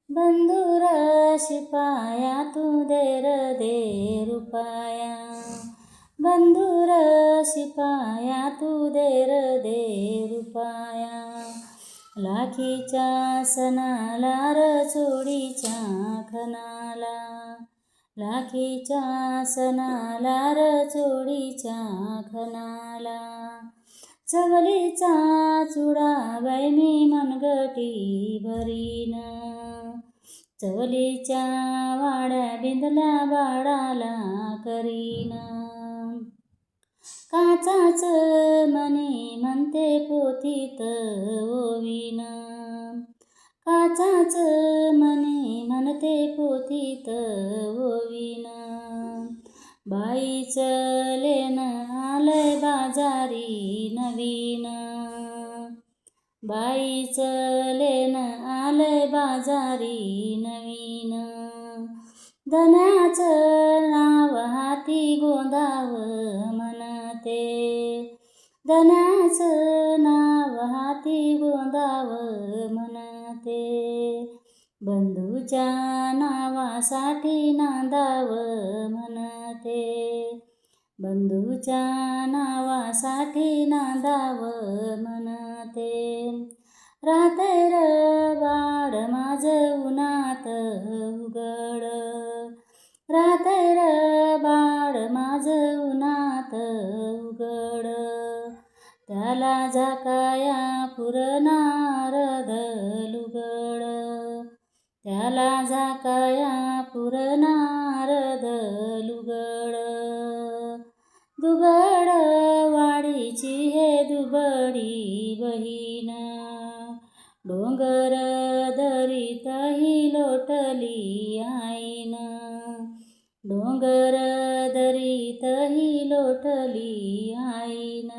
बंधुर शिपाया तू दे रुपाया, बंधुर शिपाया तू दे रुपाया. लाखीच्या सणाला चोडीच्या खणाला, लाखीच्या सणाला चोडीच्या खणाला. चवलीचा चुडा बाई मी मनगटी भरीन, चवलीच्या वाड्या बिंदल्या बाळाला करीन. काचाच मनी म्हणते पोथीत ओवीन, काचाच मनी म्हणते पोथीत ओवीन. बाईचं लेन आलंय बाजारी नवीन, बाईचं लेन आलंय बाजारी नवीन. धन्याचं नाव हाती गोंदाव म्हणते, धन्याचं नाव हाती गोंदाव म्हणते. बंधूच्या नावासाठी नांदाव म्हणते, बंधूच्या नावासाठी नांदाव म्हणते. राहतंय र बाळ माझं उन्हात उघड, राहतंय र बाळ माझं उन्हात उघड. त्याला झाकाया पुरणार दलुगड, त्याला झाकाया पुरणार दलुगड. दुगड वाडीची हे दुबडी बहीण, डोंगर दरीतही लोटली आईन, डोंगर दरीतही लोटली आईन.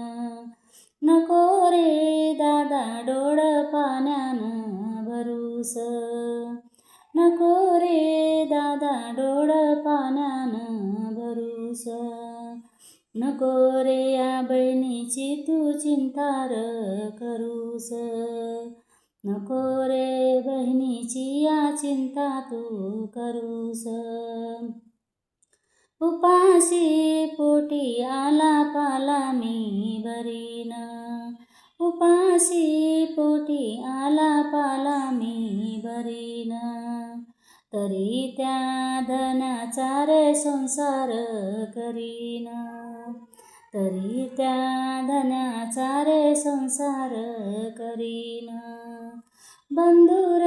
नको रे दादा डोळ पाण्यानं भरूस, नको रे दादा डोळ पाण्यानं भरूस. नको रे या बहिणीची तू चिंता र करूस, नको रे बहिणीची या चिंता तू करूस. उपाशी पोटी आला पाला मी भरीन, उपाशी पोटी आला पाला मी भरीन. तरी त्या धनाचा रे संसार करीन, तरी त्या धनाचा रे संसार करीन. बंधुर